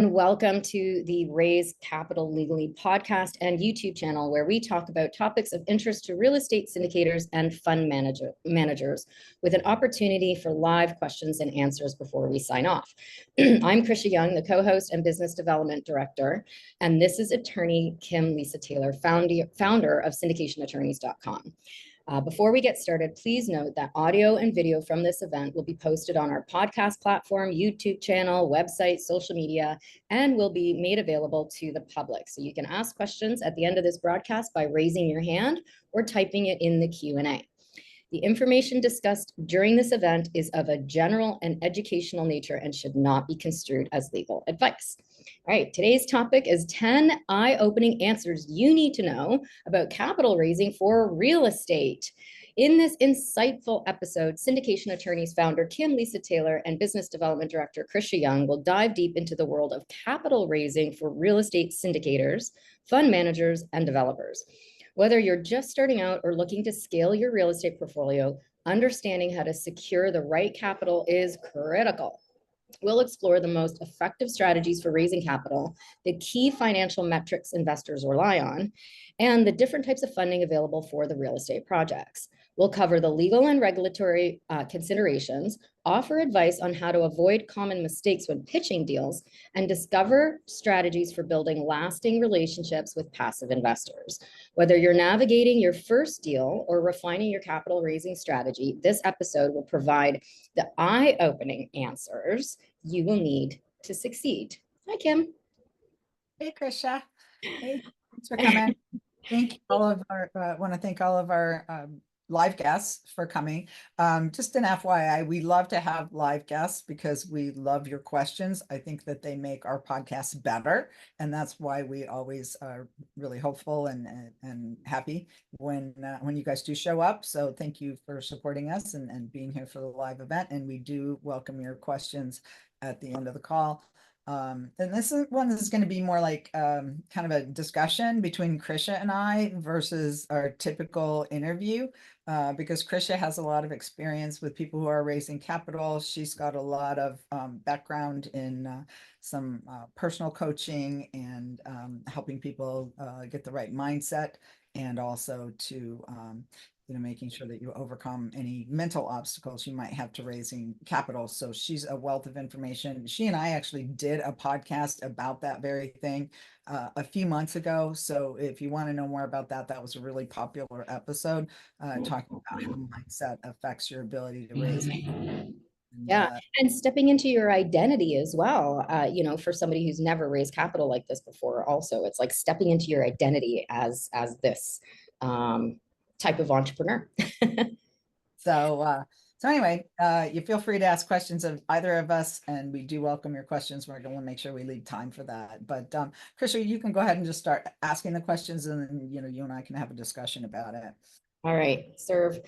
Welcome to the Raise Capital Legally podcast and YouTube channel, where we talk about topics of interest to real estate syndicators and fund managers with an opportunity for live questions and answers before we sign off. I'm Krisha Young, the co-host and business development director, and this is attorney Kim Lisa Taylor, founder of syndicationattorneys.com. Before we get started, please note that audio and video from this event will be posted on our podcast platform, YouTube channel, website, social media, and will be made available to the public. So you can ask questions at the end of this broadcast by raising your hand or typing it in the Q&A. The information discussed during this event is of a general and educational nature and should not be construed as legal advice. All right, today's topic is 10 eye-opening answers you need to know about capital raising for real estate. In this insightful episode, Syndication Attorneys founder Kim Lisa Taylor and business development director Krisha Young will dive deep into the world of capital raising for real estate syndicators, fund managers, and developers. Whether you're just starting out or looking to scale your real estate portfolio, understanding how to secure the right capital is critical. We'll explore the most effective strategies for raising capital, the key financial metrics investors rely on, and the different types of funding available for the real estate projects. We'll cover the legal and regulatory considerations, offer advice on how to avoid common mistakes when pitching deals, and discover strategies for building lasting relationships with passive investors. Whether you're navigating your first deal or refining your capital raising strategy, this episode will provide the eye-opening answers you will need to succeed. Hi, Kim. Hey, Krisha. Hey, thanks for coming. Thank all of our, want to thank all of our live guests for coming. Just an FYI, we love to have live guests because we love your questions. I think that they make our podcast better, and that's why we always are really hopeful and happy when you guys do show up. So thank you for supporting us and being here for the live event. And we do welcome your questions at the end of the call. And this is one that's going to be more like kind of a discussion between Krisha and I versus our typical interview, because Krisha has a lot of experience with people who are raising capital. She's got a lot of background in some personal coaching and helping people get the right mindset, and also to making sure that you overcome any mental obstacles you might have to raising capital. So she's a wealth of information. She and I actually did a podcast about that very thing a few months ago. So if you want to know more about that, that was a really popular episode talking about how mindset affects your ability to raise. Yeah, and stepping into your identity as well. For somebody who's never raised capital like this before, also, it's like stepping into your identity as this type of entrepreneur. So anyway, you feel free to ask questions of either of us, and we do welcome your questions. We're going to make sure we leave time for that. But Krisha, you can go ahead and just start asking the questions, and then you and I can have a discussion about it. All right, serve.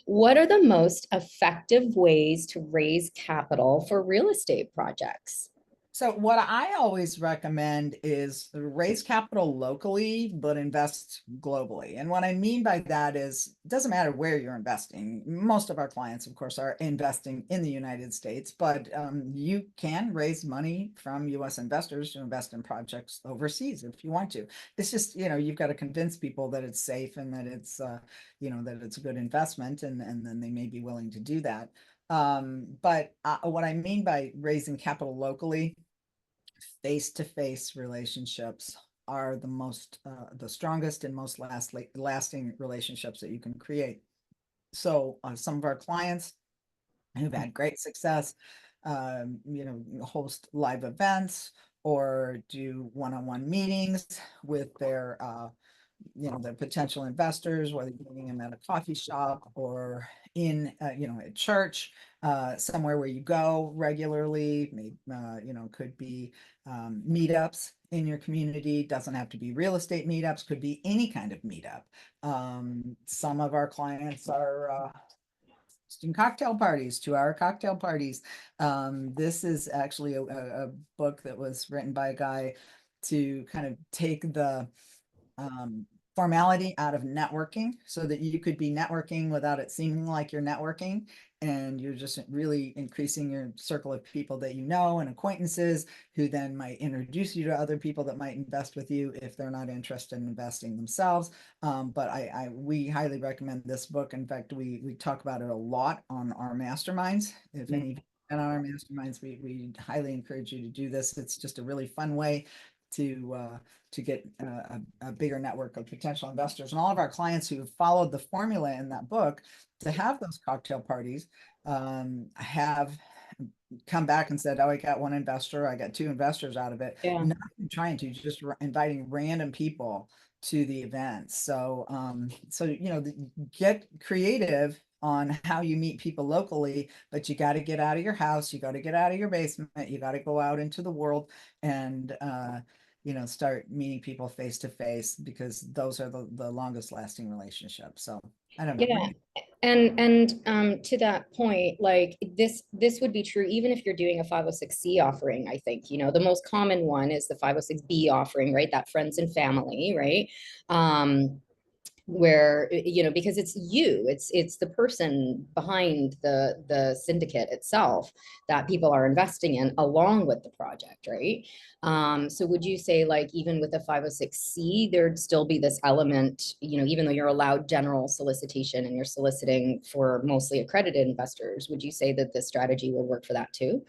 What are the most effective ways to raise capital for real estate projects? So what I always recommend is raise capital locally, but invest globally. And what I mean by that is, it doesn't matter where you're investing. Most of our clients, of course, are investing in the United States, but you can raise money from U.S. investors to invest in projects overseas if you want to. It's just, you've got to convince people that it's safe and that it's, that it's a good investment, and then they may be willing to do that. But what I mean by raising capital locally, face-to-face relationships are the strongest and most lasting relationships that you can create. So some of our clients who've had great success, host live events or do one-on-one meetings with their the potential investors, whether you're meeting them at a coffee shop or in, a church, somewhere where you go regularly. Maybe, could be meetups in your community. Doesn't have to be real estate meetups, could be any kind of meetup. Some of our clients are hosting cocktail parties, 2-hour cocktail parties. This is actually a book that was written by a guy to kind of take the formality out of networking so that you could be networking without it seeming like you're networking. And you're just really increasing your circle of people that you know and acquaintances who then might introduce you to other people that might invest with you if they're not interested in investing themselves. But we highly recommend this book. In fact, we talk about it a lot on our masterminds. If any on our masterminds, we highly encourage you to do this. It's just a really fun way to get a bigger network of potential investors. And all of our clients who have followed the formula in that book to have those cocktail parties have come back and said, oh, I got one investor, I got two investors out of it. Yeah. Not trying to, just inviting random people to the events. So get creative on how you meet people locally, but you got to get out of your house, you got to get out of your basement, you got to go out into the world and start meeting people face to face, because those are the longest lasting relationships. So I don't know. Yeah. And to that point, like this would be true even if you're doing a 506c offering. I think, the most common one is the 506b offering, right? That friends and family, right? Where because it's the person behind the syndicate itself that people are investing in along with the project, right? So would you say, like, even with a 506c, there'd still be this element, even though you're allowed general solicitation and you're soliciting for mostly accredited investors, would you say that this strategy would work for that too?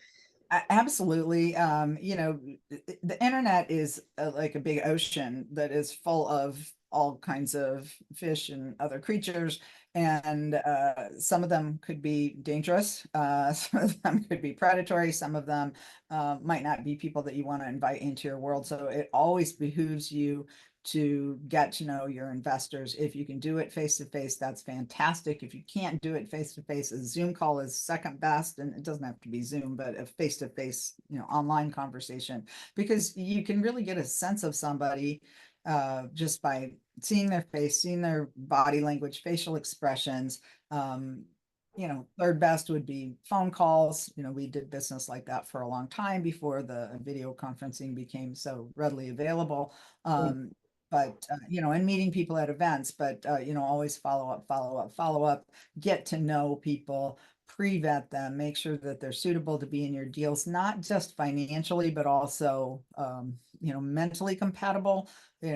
Absolutely. The internet is like a big ocean that is full of all kinds of fish and other creatures, and some of them could be dangerous. Some of them could be predatory. Some of them might not be people that you want to invite into your world. So it always behooves you to get to know your investors. If you can do it face to face, that's fantastic. If you can't do it face to face, a Zoom call is second best, and it doesn't have to be Zoom, but a face to face, online conversation, because you can really get a sense of somebody just by seeing their face, seeing their body language, facial expressions. Third best would be phone calls. We did business like that for a long time before the video conferencing became so readily available. And meeting people at events, but always follow up, get to know people, pre-vet them, make sure that they're suitable to be in your deals, not just financially, but also, mentally compatible,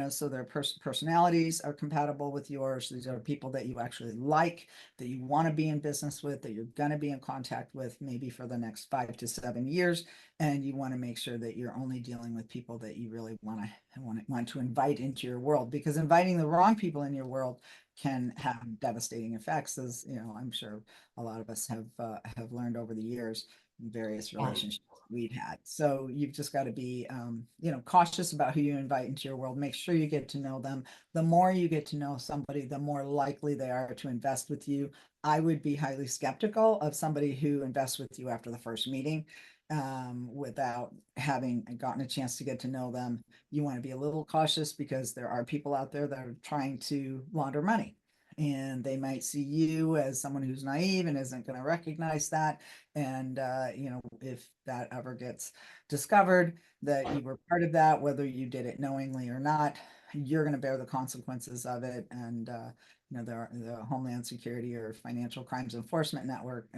so their personalities are compatible with yours. These are people that you actually like, that you want to be in business with, that you're going to be in contact with maybe for the next 5 to 7 years. And you want to make sure that you're only dealing with people that you really want to invite into your world, because inviting the wrong people in your world can have devastating effects, as I'm sure a lot of us have learned over the years in various relationships we've had. So you've just got to be cautious about who you invite into your world. Make sure you get to know them. The more you get to know somebody, the more likely they are to invest with you. I would be highly skeptical of somebody who invests with you after the first meeting without having gotten a chance to get to know them. You want to be a little cautious, because there are people out there that are trying to launder money, and they might see you as someone who's naive and isn't going to recognize that. And if that ever gets discovered that you were part of that, whether you did it knowingly or not, you're going to bear the consequences of it. And the Homeland Security or Financial Crimes Enforcement Network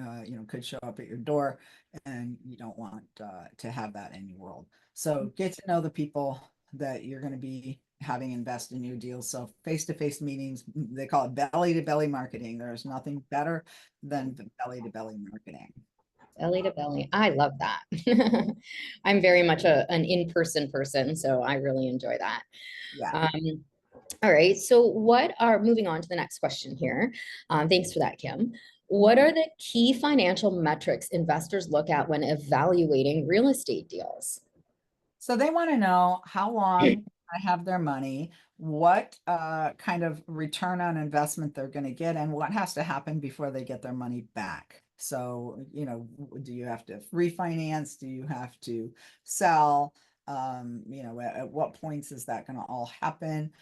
could show up at your door, and you don't want to have that in your world. So get to know the people that you're going to be having invest in your deals. So face-to-face meetings, they call it belly-to-belly marketing. There's nothing better than belly-to-belly marketing. Belly to belly. I love that. I'm very much an in-person person, so I really enjoy that. Yeah. All right. So moving on to the next question here. Thanks for that, Kim. What are the key financial metrics investors look at when evaluating real estate deals? So they want to know how long I have their money, what kind of return on investment they're going to get, and what has to happen before they get their money back. So, do you have to refinance? Do you have to sell? At what points is that going to all happen?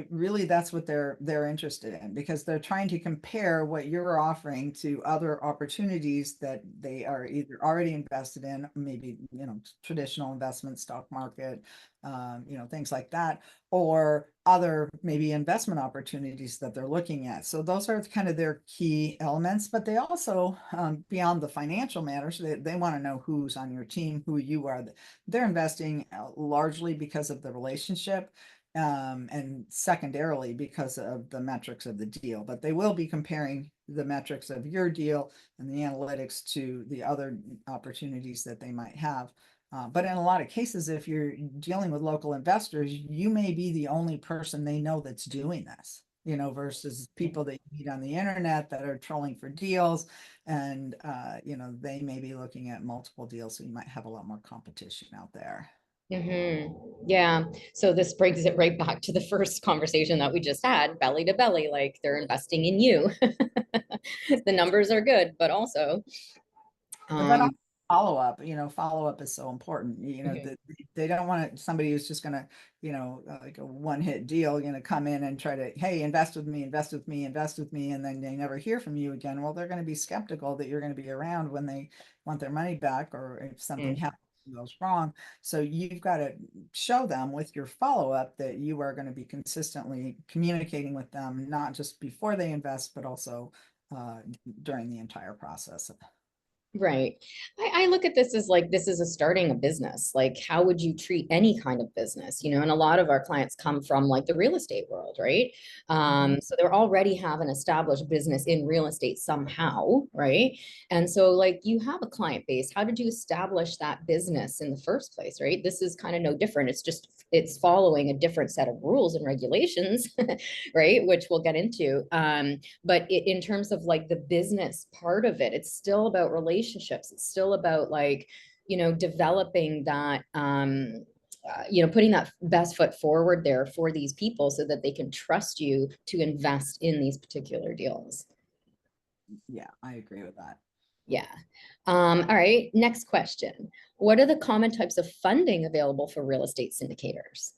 really that's what they're interested in, because they're trying to compare what you're offering to other opportunities that they are either already invested in, maybe, traditional investment, stock market, things like that, or other maybe investment opportunities that they're looking at. So those are kind of their key elements, but they also, beyond the financial matters, they want to know who's on your team, who you are. They're investing largely because of the relationship, and secondarily because of the metrics of the deal. But they will be comparing the metrics of your deal and the analytics to the other opportunities that they might have. But in a lot of cases, if you're dealing with local investors, you may be the only person they know that's doing this, versus people that you meet on the internet that are trolling for deals. And, they may be looking at multiple deals. So you might have a lot more competition out there. Yeah. So this brings it right back to the first conversation that we just had, belly to belly, like they're investing in you. The numbers are good, but also, But follow up is so important. mhm, They don't want somebody who's just gonna, like a one-hit deal, come in and try to, hey, invest with me, invest with me, invest with me, and then they never hear from you again. Well, they're going to be skeptical that you're going to be around when they want their money back, or if something mhm. happens, goes wrong. So you've got to show them with your follow-up that you are going to be consistently communicating with them, not just before they invest, but also during the entire process. Right. I look at this as like this is a starting a business. Like, how would you treat any kind of business? And a lot of our clients come from like the real estate world, right? Mhm. So they're already have an established business in real estate somehow, right? And so like you have a client base. How did you establish that business in the first place, right? This is kind of no different. It's following a different set of rules and regulations, right? Which we'll get into. But in terms of like the business part of it, it's still about relationships. It's still about like, developing that, putting that best foot forward there for these people so that they can trust you to invest in these particular deals. Yeah, I agree with that. Yeah. All right. Next question. What are the common types of funding available for real estate syndicators?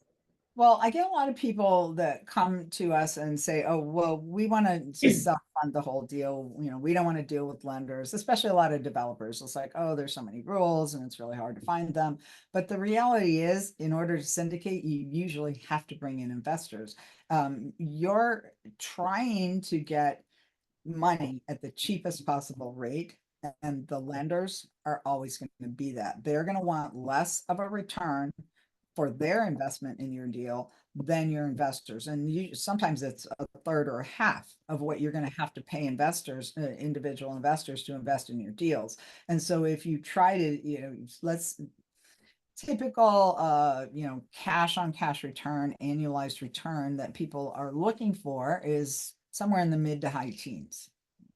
Well, I get a lot of people that come to us and say, oh, well, we want to just self-fund the whole deal. We don't want to deal with lenders, especially a lot of developers. It's like, oh, there's so many rules and it's really hard to find them. But the reality is, in order to syndicate, you usually have to bring in investors. You're trying to get money at the cheapest possible rate, and the lenders are always going to be that. They're going to want less of a return for their investment in your deal than your investors. And sometimes it's a third or a half of what you're going to have to pay investors, individual investors, to invest in your deals. And so if you try to, let's typical, cash on cash return, annualized return that people are looking for is somewhere in the mid to high teens.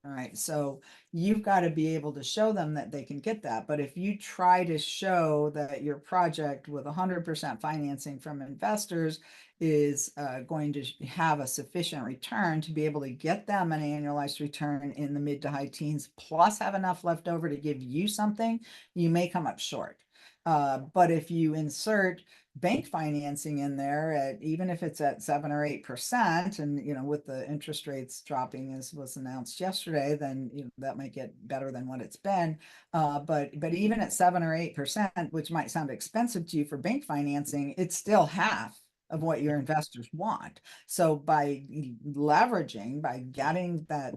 All right. So you've got to be able to show them that they can get that. But if you try to show that your project with 100% financing from investors is going to have a sufficient return to be able to get them an annualized return in the mid to high teens, plus have enough left over to give you something, you may come up short. But if you insert bank financing in there at, even if it's at 7 or 8%, and with the interest rates dropping as was announced yesterday, then that might get better than what it's been. But even at 7 or 8%, which might sound expensive to you for bank financing, it's still half of what your investors want. So by leveraging, by getting that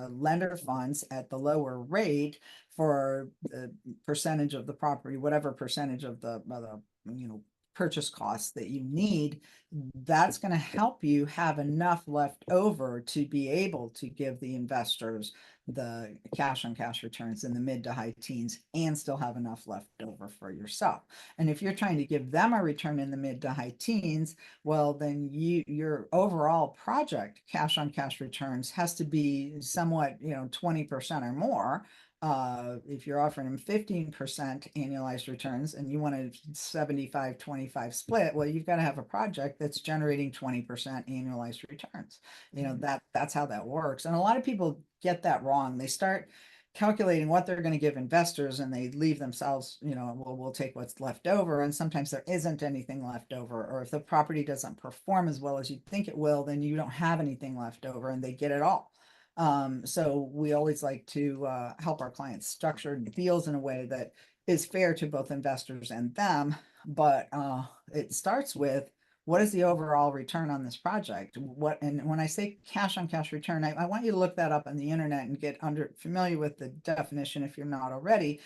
lender funds at the lower rate for the percentage of the property, whatever percentage of the purchase costs that you need, that's going to help you have enough left over to be able to give the investors the cash on cash returns in the mid to high teens and still have enough left over for yourself. And if you're trying to give them a return in the mid to high teens, well, then your overall project cash on cash returns has to be somewhat, 20% or more. If you're offering them 15% annualized returns and you want a 75-25 split, well, you've got to have a project that's generating 20% annualized returns. That's how that works. And a lot of people get that wrong. They start calculating what they're going to give investors, and they leave themselves, well, we'll take what's left over. And sometimes there isn't anything left over. Or if the property doesn't perform as well as you think it will, then you don't have anything left over and they get it all. So we always like to help our clients structure deals in a way that is fair to both investors and them. But it starts with, what is the overall return on this project? And when I say cash on cash return, I want you to look that up on the internet and get familiar with the definition if you're not already.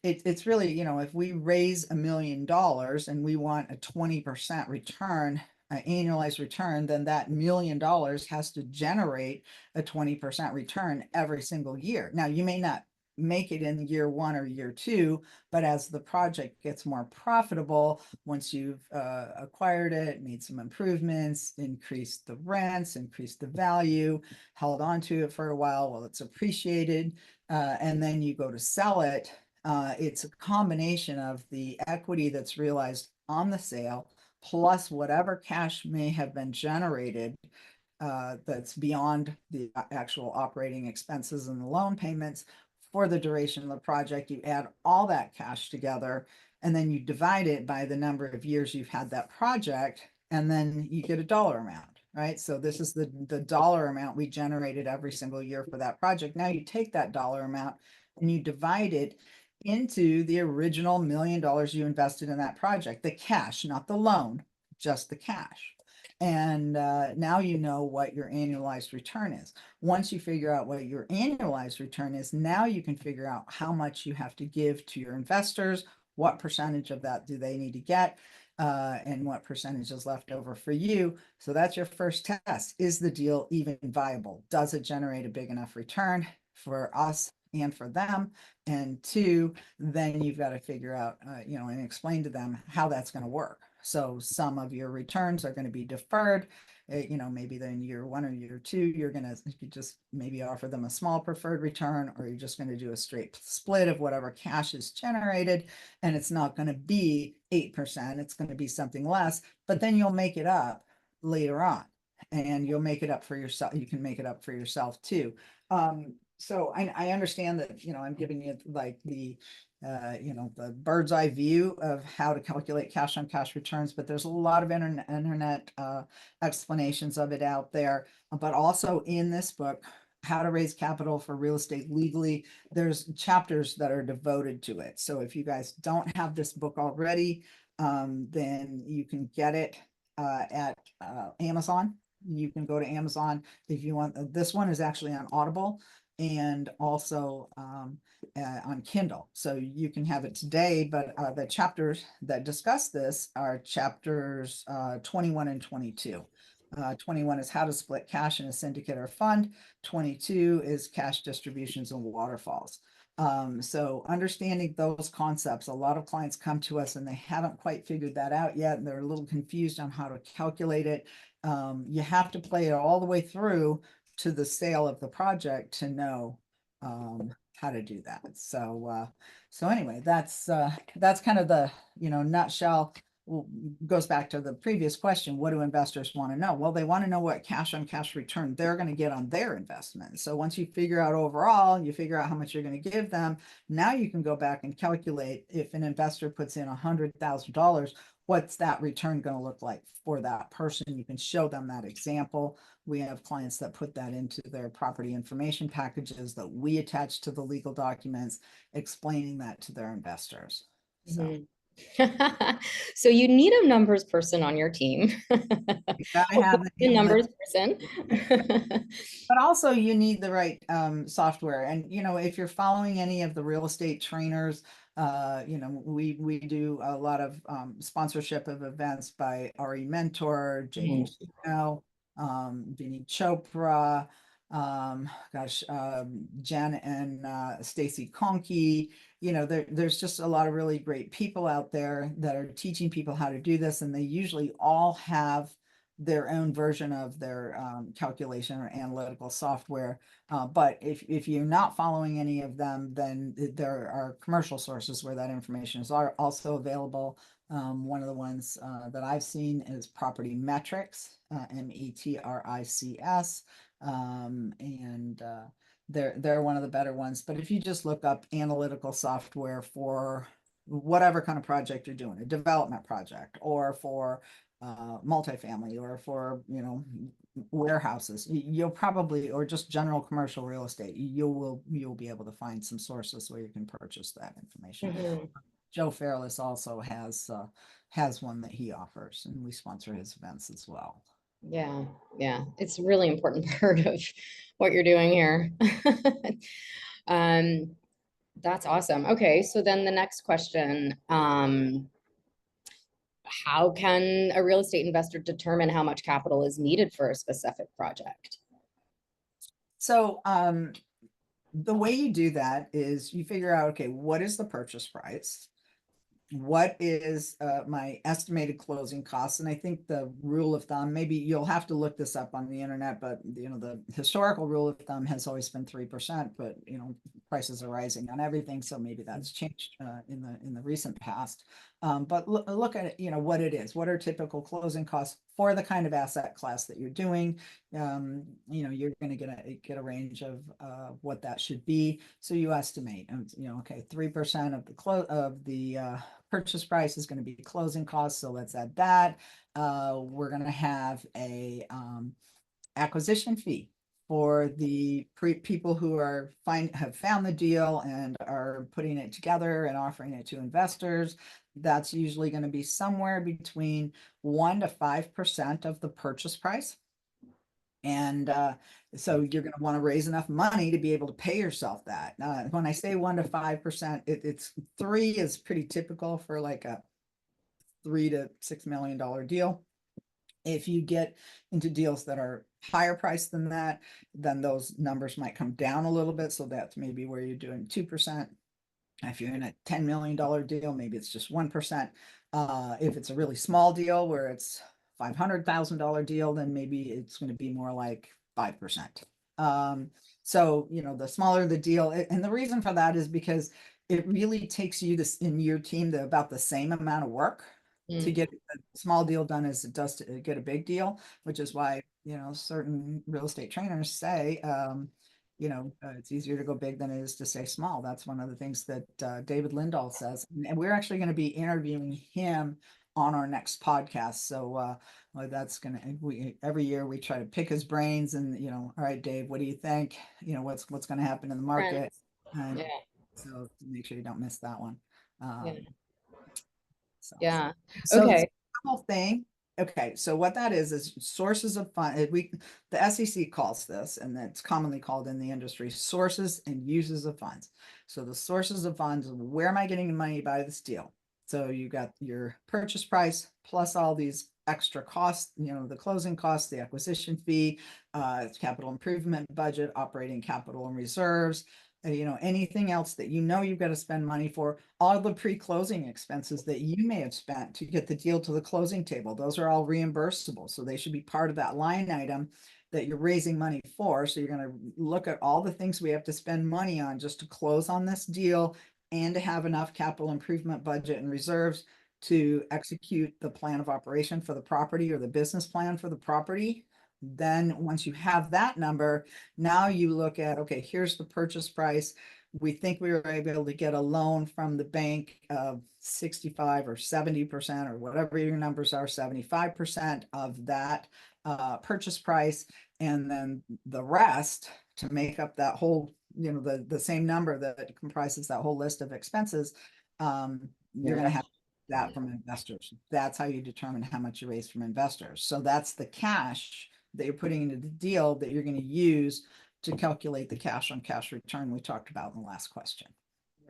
It's really, if we raise $1 million and we want a 20% return, an annualized return, then that $1 million has to generate a 20% return every single year. Now, you may not make it in year 1 or year 2, but as the project gets more profitable, once you've acquired it, made some improvements, increased the rents, increased the value, held on to it for a while it's appreciated, and then you go to sell it, it's a combination of the equity that's realized on the sale plus whatever cash may have been generated that's beyond the actual operating expenses and the loan payments for the duration of the project. You add all that cash together, and then you divide it by the number of years you've had that project, and then you get a dollar amount, right? So this is the dollar amount we generated every single year for that project. Now you take that dollar amount and you divide it into the original $1 million you invested in that project, the cash, not the loan, just the cash. And now you know what your annualized return is. Once you figure out what your annualized return is, now you can figure out how much you have to give to your investors, what percentage of that do they need to get, and what percentage is left over for you. So that's your first test. Is the deal even viable? Does it generate a big enough return for us and for them? And 2, then you've got to figure out, and explain to them how that's going to work. So some of your returns are going to be deferred. Maybe then year 1 or year 2, you're going to just maybe offer them a small preferred return, or you're just going to do a straight split of whatever cash is generated. And it's not going to be 8%. It's going to be something less, but then you'll make it up later on, and you'll make it up for yourself. You can make it up for yourself too. So I understand that, I'm giving you like the bird's eye view of how to calculate cash on cash returns, but there's a lot of internet explanations of it out there. But also in this book, How to Raise Capital for Real Estate Legally, there's chapters that are devoted to it. So if you guys don't have this book already, then you can get it at Amazon. You can go to Amazon if you want. This one is actually on Audible and also on Kindle. So you can have it today, but the chapters that discuss this are chapters 21 and 22. 21 is how to split cash in a syndicate or fund. 22 is cash distributions and waterfalls. So understanding those concepts, a lot of clients come to us and they haven't quite figured that out yet, and they're a little confused on how to calculate it. You have to play it all the way through to the sale of the project to know how to do that. So anyway, that's kind of the nutshell. Goes back to the previous question. What do investors want to know? Well, they want to know what cash on cash return they're going to get on their investment. So once you figure out overall, you figure out how much you're going to give them. Now you can go back and calculate, if an investor puts in $100,000, what's that return going to look like for that person? You can show them that example. We have clients that put that into their property information packages that we attach to the legal documents, explaining that to their investors. So. Mm-hmm. So you need a numbers person on your team. You gotta have a numbers person. But also you need the right software. And if you're following any of the real estate trainers, we do a lot of sponsorship of events by Ari Mentor, Jay Vinny Chopra, Jen and Stacy Conkey. There's just a lot of really great people out there that are teaching people how to do this, and they usually all have their own version of their calculation or analytical software. But if you're not following any of them, then there are commercial sources where that information is also available. One of the ones that I've seen is Property Metrics, METRICS. And they're one of the better ones. But if you just look up analytical software for whatever kind of project you're doing, a development project, or for multifamily, or for, warehouses, you'll probably, or just general commercial real estate, you'll be able to find some sources where you can purchase that information. Mhm. Joe Fairless also has one that he offers, and we sponsor his events as well. Yeah, yeah, it's a really important part of what you're doing here. Um, that's awesome. Okay, so then the next question, how can a real estate investor determine how much capital is needed for a specific project? So the way you do that is you figure out, okay, what is the purchase price? What is my estimated closing costs? And I think the rule of thumb, maybe you'll have to look this up on the internet, but the historical rule of thumb has always been 3%, but prices are rising on everything, so maybe that's changed in the recent past. But look at it, what it is. What are typical closing costs for the kind of asset class that you're doing? You're going to get a range of what that should be. So you estimate, okay, 3% of the purchase price is going to be closing costs. So let's add that. We're going to have a acquisition fee for the people who have found the deal and are putting it together and offering it to investors. That's usually going to be somewhere between 1 to 5% of the purchase price. And so you're going to want to raise enough money to be able to pay yourself that. When I say 1 to 5%, it's 3 is pretty typical for like a $3 to $6 million deal. If you get into deals that are higher priced than that, then those numbers might come down a little bit. So that's maybe where you're doing 2%. If you're in a $10 million deal, maybe it's just 1%. If it's a really small deal where it's $500,000 deal, then maybe it's going to be more like 5%. So, the smaller the deal, and the reason for that is because it really takes you this in your team about the same amount of work to get a small deal done as it does to get a big deal, which is why, certain real estate trainers say, it's easier to go big than it is to stay small. That's one of the things that David Lindahl says. And we're actually going to be interviewing him on our next podcast. So that's every year we try to pick his brains and, all right, Dave, what do you think? What's going to happen in the market? And Yeah, so make sure you don't miss that one. yeah, So, yeah. so Okay. the whole thing. Okay, so what that is sources of fund. The SEC calls this, and it's commonly called in the industry, sources and uses of funds. So the sources of funds, where am I getting the money to buy this deal? So you got your purchase price plus all these extra costs, the closing costs, the acquisition fee, capital improvement budget, operating capital and reserves, anything else that you've got to spend money for, all the pre-closing expenses that you may have spent to get the deal to the closing table. Those are all reimbursable. So they should be part of that line item that you're raising money for. So you're going to look at all the things we have to spend money on just to close on this deal and to have enough capital improvement budget and reserves to execute the plan of operation for the property or the business plan for the property. Then once you have that number, now you look at, okay, here's the purchase price. We think we were able to get a loan from the bank of 65 or 70% or whatever your numbers are, 75% of that purchase price. And then the rest to make up that whole, the same number that comprises that whole list of expenses, you're going to have that from investors. That's how you determine how much you raise from investors. So that's the cash that you're putting into the deal that you're going to use to calculate the cash on cash return we talked about in the last question.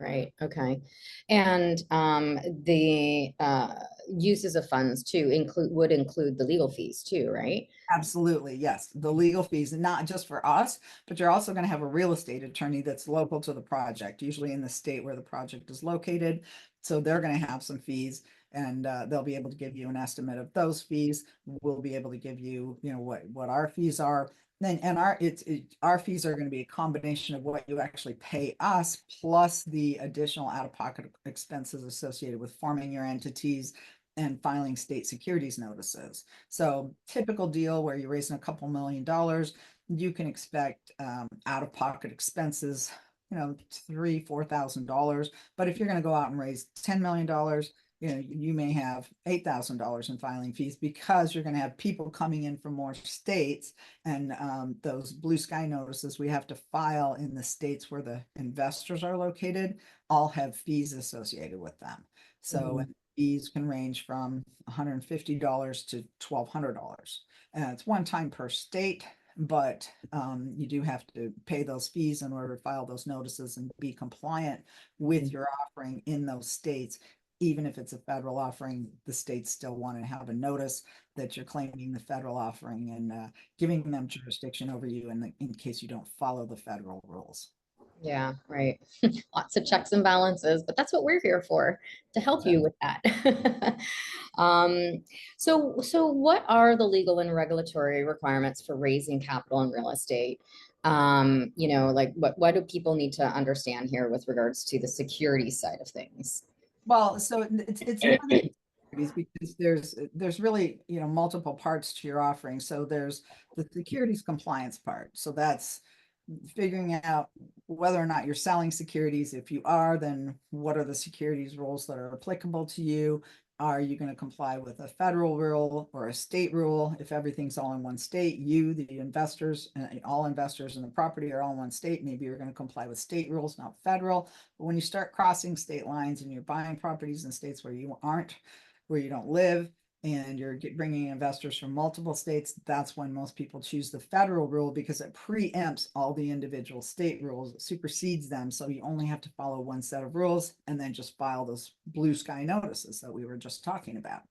Right. Okay. And the uses of funds too would include the legal fees too, right? Absolutely, yes. The legal fees, not just for us, but you're also going to have a real estate attorney that's local to the project, usually in the state where the project is located. So they're going to have some fees, and they'll be able to give you an estimate of those fees. We'll be able to give you, what our fees are. Then and our fees are going to be a combination of what you actually pay us plus the additional out-of-pocket expenses associated with forming your entities and filing state securities notices. So typical deal where you're raising a couple $1 million, you can expect out-of-pocket expenses, $3,000-4,000. But if you're going to go out and raise $10 million, you may have $8,000 in filing fees, because you're going to have people coming in from more states, and those blue sky notices we have to file in the states where the investors are located all have fees associated with them. So fees can range from $150 to $1,200. And it's one time per state, but you do have to pay those fees in order to file those notices and be compliant with your offering in those states. Even if it's a federal offering, the states still want to have a notice that you're claiming the federal offering, and giving them jurisdiction over you in case you don't follow the federal rules. Yeah, right. Lots of checks and balances, but that's what we're here for, to help you with that. So what are the legal and regulatory requirements for raising capital in real estate? Like what do people need to understand here with regards to the security side of things? Well, so it's more than securities, because there's really, multiple parts to your offering. So there's the securities compliance part. So that's figuring out whether or not you're selling securities. If you are, then what are the securities rules that are applicable to you? Are you going to comply with a federal rule or a state rule? If everything's all in one state, the investors, all investors in the property are all in one state, maybe you're going to comply with state rules, not federal. But when you start crossing state lines and you're buying properties in states where you don't live, and you're bringing investors from multiple states, that's when most people choose the federal rule, because it preempts all the individual state rules, it supersedes them. So you only have to follow one set of rules and then just file those blue sky notices that we were just talking about.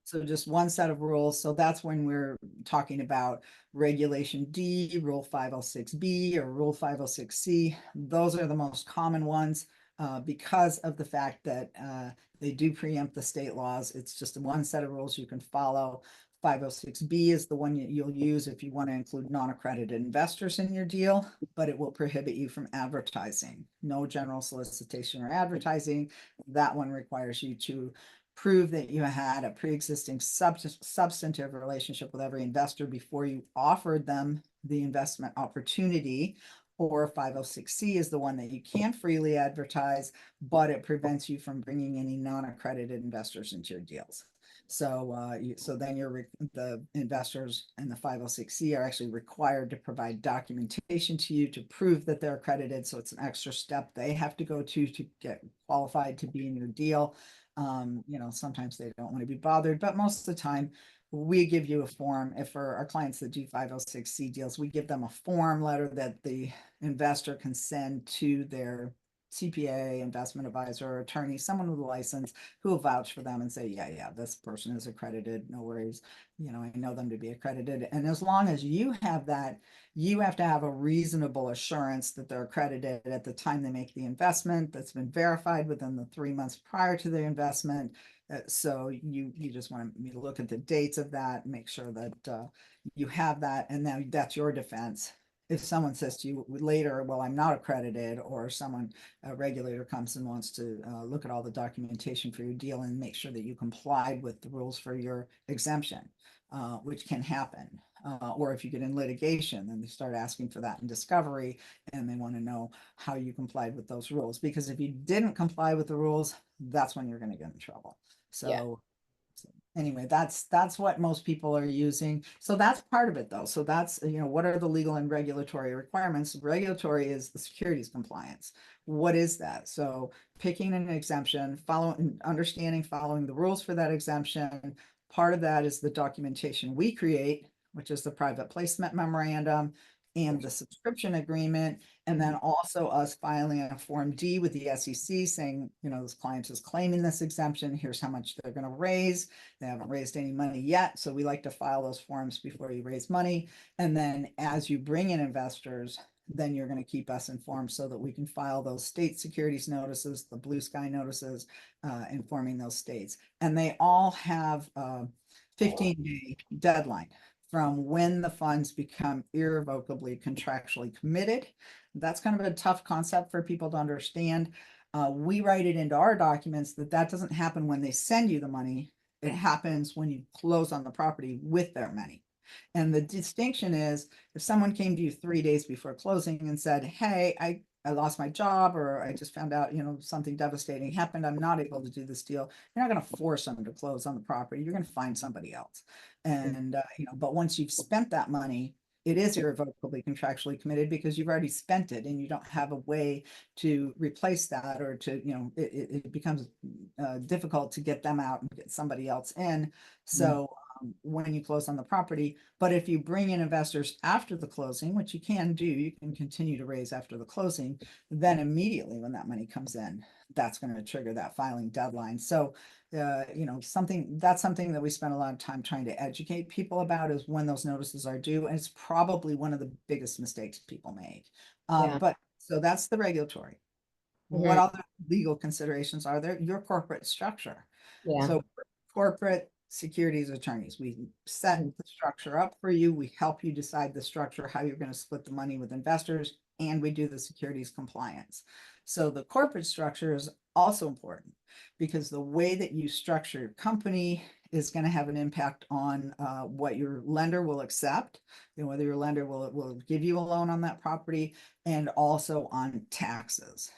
So just one set of rules. So that's when we're talking about Regulation D, Rule 506B, or Rule 506C. Those are the most common ones. Because of the fact that they do preempt the state laws. It's just one set of rules you can follow. 506B is the one you'll use if you want to include non-accredited investors in your deal, but it will prohibit you from advertising. No general solicitation or advertising. That one requires you to prove that you had a pre-existing substantive relationship with every investor before you offered them the investment opportunity. Or 506C is the one that you can freely advertise, but it prevents you from bringing any non-accredited investors into your deals. So then the investors in the 506C are actually required to provide documentation to you to prove that they're accredited. So it's an extra step they have to go to get qualified to be in your deal. Sometimes they don't want to be bothered, but most of the time we give you a form. If for our clients that do 506C deals, we give them a form letter that the investor can send to their CPA, investment advisor, or attorney, someone with a license, who will vouch for them and say, yeah, this person is accredited, no worries. I know them to be accredited. And as long as you have that, you have to have a reasonable assurance that they're accredited at the time they make the investment, that's been verified within the 3 months prior to the investment. So you just want to look at the dates of that, make sure that you have that, and now that's your defense. If someone says to you later, well, I'm not accredited, or a regulator comes and wants to look at all the documentation for your deal and make sure that you complied with the rules for your exemption, which can happen. Or if you get in litigation, then they start asking for that in discovery, and they want to know how you complied with those rules. Because if you didn't comply with the rules, that's when you're going to get in trouble. So anyway, that's what most people are using. So that's part of it, though. So that's, what are the legal and regulatory requirements? Regulatory is the securities compliance. What is that? So picking an exemption, following the rules for that exemption. Part of that is the documentation we create, which is the private placement memorandum and the subscription agreement. And then also us filing a Form D with the SEC saying, this client is claiming this exemption. Here's how much they're going to raise. They haven't raised any money yet. So we like to file those forms before you raise money. And then as you bring in investors, then you're going to keep us informed so that we can file those state securities notices, the blue sky notices, informing those states. And they all have a 15-day deadline from when the funds become irrevocably contractually committed. That's kind of a tough concept for people to understand. We write it into our documents that doesn't happen when they send you the money. It happens when you close on the property with their money. And the distinction is, if someone came to you 3 days before closing and said, hey, I lost my job, or I just found out, something devastating happened, I'm not able to do this deal. You're not going to force them to close on the property. You're going to find somebody else. And, but once you've spent that money, it is irrevocably contractually committed because you've already spent it and you don't have a way to replace that, or to, it becomes difficult to get them out and get somebody else in. So when you close on the property, but if you bring in investors after the closing, which you can do, you can continue to raise after the closing, then immediately when that money comes in, that's going to trigger that filing deadline. So something that we spend a lot of time trying to educate people about, is when those notices are due. And it's probably one of the biggest mistakes people make. But so that's the regulatory. What other legal considerations are there? Your corporate structure. So corporate securities attorneys, we set the structure up for you. We help you decide the structure, how you're going to split the money with investors, and we do the securities compliance. So the corporate structure is also important, because the way that you structure your company is going to have an impact on what your lender will accept, whether your lender will give you a loan on that property, and also on taxes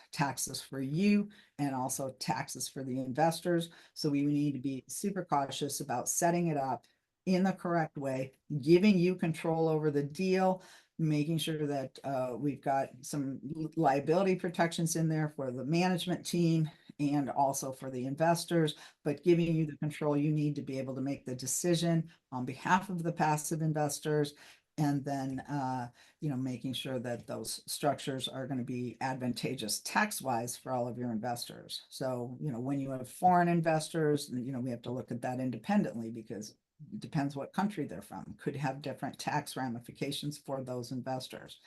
for you, and also taxes for the investors. So we need to be super cautious about setting it up in the correct way, giving you control over the deal, making sure that we've got some liability protections in there for the management team and also for the investors, but giving you the control you need to be able to make the decision on behalf of the passive investors. And then, making sure that those structures are going to be advantageous tax-wise for all of your investors. So, when you have foreign investors, we have to look at that independently, because it depends what country they're from, could have different tax ramifications for those investors.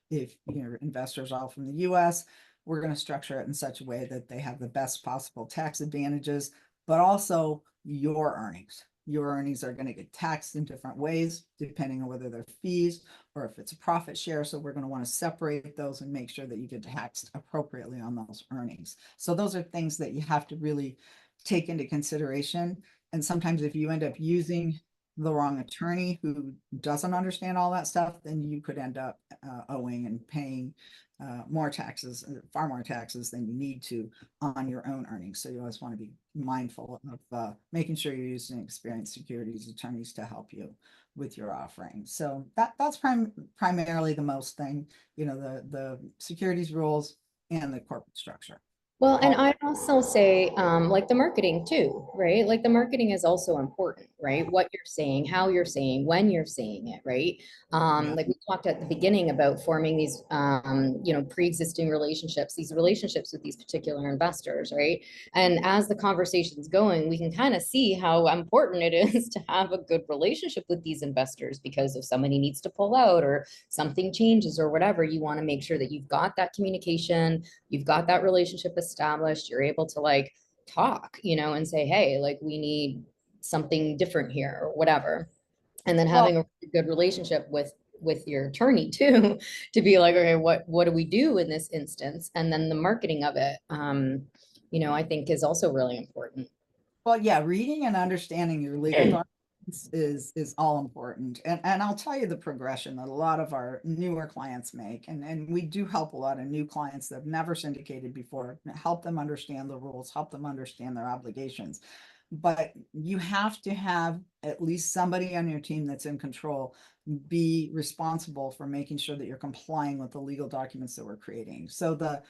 If your investors are all from the US, we're going to structure it in such a way that they have the best possible tax advantages, but also your earnings. Your earnings are going to get taxed in different ways, depending on whether they're fees or if it's a profit share. So we're going to want to separate those and make sure that you get taxed appropriately on those earnings. So those are things that you have to really take into consideration. And sometimes if you end up using the wrong attorney who doesn't understand all that stuff, then you could end up owing and paying more taxes, far more taxes than you need to on your own earnings. So you always want to be mindful of making sure you're using experienced securities attorneys to help you with your offering. So that's primarily the most thing, the securities rules and the corporate structure. Well, and I'd also say, like the marketing too, right? Like the marketing is also important, right? What you're saying, how you're saying, when you're saying it, right? Like we talked at the beginning about forming these, pre-existing relationships, these relationships with these particular investors, right? And as the conversation's going, we can kind of see how important it is to have a good relationship with these investors, because if somebody needs to pull out or something changes or whatever, you want to make sure that you've got that communication, you've got that relationship established, you're able to like talk, and say, hey, like we need something different here or whatever. And then having a good relationship with your attorney too, to be like, okay, what do we do in this instance? And then the marketing of it, I think is also really important. Well, yeah, reading and understanding your legal documents is all important. And I'll tell you the progression that a lot of our newer clients make. And we do help a lot of new clients that have never syndicated before, help them understand the rules, help them understand their obligations. But you have to have at least somebody on your team that's in control be responsible for making sure that you're complying with the legal documents that we're creating. So the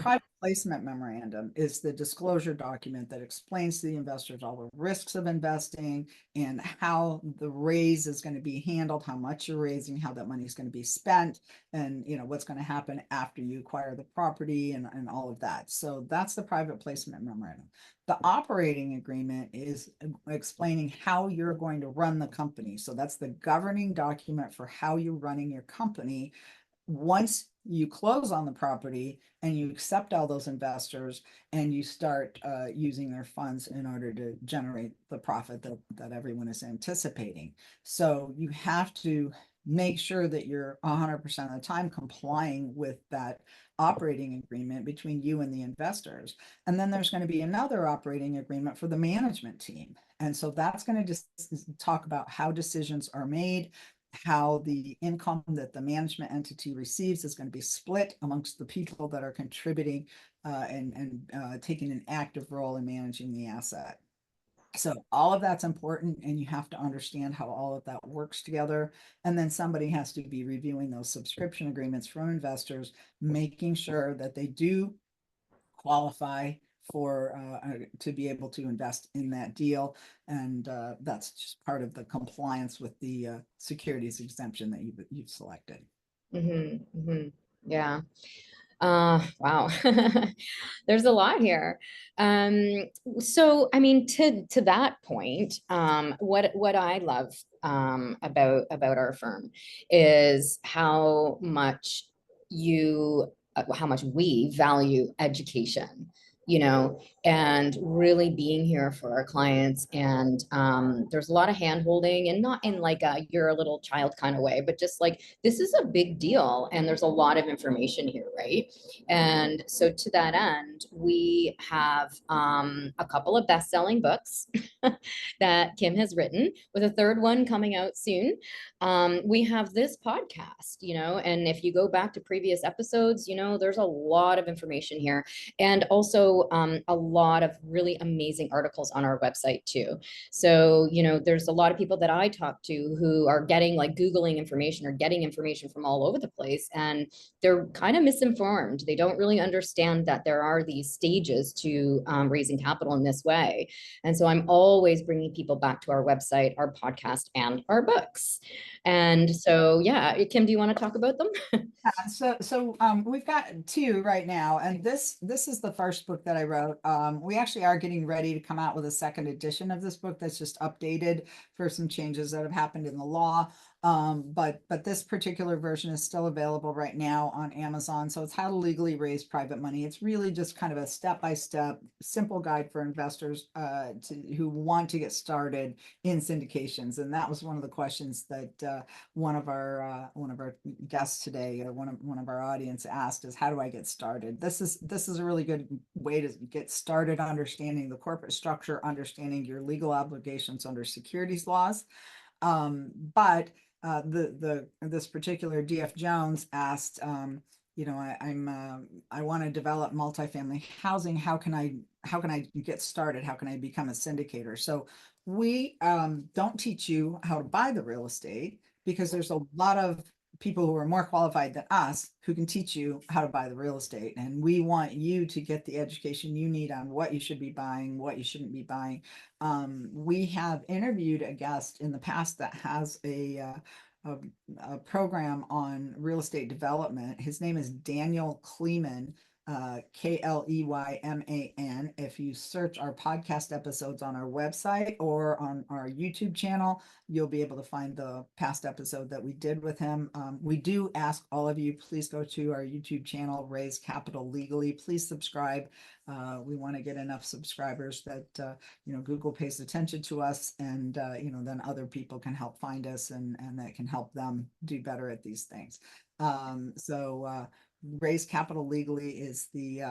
private placement memorandum is the disclosure document that explains to the investors all the risks of investing and how the raise is going to be handled, how much you're raising, how that money is going to be spent, and what's going to happen after you acquire the property and all of that. So that's the private placement memorandum. The operating agreement is explaining how you're going to run the company. So that's the governing document for how you're running your company once you close on the property and you accept all those investors and you start using their funds in order to generate the profit that everyone is anticipating. So you have to make sure that you're 100% of the time complying with that operating agreement between you and the investors. And then there's going to be another operating agreement for the management team. And so that's going to just talk about how decisions are made, how the income that the management entity receives is going to be split amongst the people that are contributing and taking an active role in managing the asset. So all of that's important, and you have to understand how all of that works together. And then somebody has to be reviewing those subscription agreements from investors, making sure that they do qualify for to be able to invest in that deal. And that's just part of the compliance with the securities exemption that you've selected. Yeah. Wow. There's a lot here. So I mean, to that point, what I love about our firm is how much we value education, and really being here for our clients. And there's a lot of hand holding, and not in like a you're a little child kind of way, but just like this is a big deal and there's a lot of information here, right? And so to that end, we have a couple of best-selling books that Kim has written, with a third one coming out soon. We have this podcast, and if you go back to previous episodes, there's a lot of information here, and also a lot of really amazing articles on our website too. So, there's a lot of people that I talk to who are getting like Googling information or getting information from all over the place, and they're kind of misinformed. They don't really understand that there are these stages to raising capital in this way. And so I'm always bringing people back to our website, our podcast, and our books. And so, yeah, Kim, do you want to talk about them? So we've got two right now, and this is the first book that I wrote. We actually are getting ready to come out with a second edition of this book that's just updated for some changes that have happened in the law. But this particular version is still available right now on Amazon. So it's How to Legally Raise Private Money. It's really just kind of a step-by-step, simple guide for investors who want to get started in syndications. And that was one of the questions that one of our guests today, or one of our audience asked, is how do I get started? This is a really good way to get started understanding the corporate structure, understanding your legal obligations under securities laws. But this particular DF Jones asked, I want to develop multifamily housing. How can I get started? How can I become a syndicator? So we don't teach you how to buy the real estate, because there's a lot of people who are more qualified than us who can teach you how to buy the real estate. And we want you to get the education you need on what you should be buying, what you shouldn't be buying. We have interviewed a guest in the past that has a program on real estate development. His name is Daniel Kleeman, Kleyman. If you search our podcast episodes on our website or on our YouTube channel, you'll be able to find the past episode that we did with him. We do ask all of you, please go to our YouTube channel, Raise Capital Legally. Please subscribe. We want to get enough subscribers that Google pays attention to us, and then other people can help find us, and that can help them do better at these things. Raise Capital Legally is the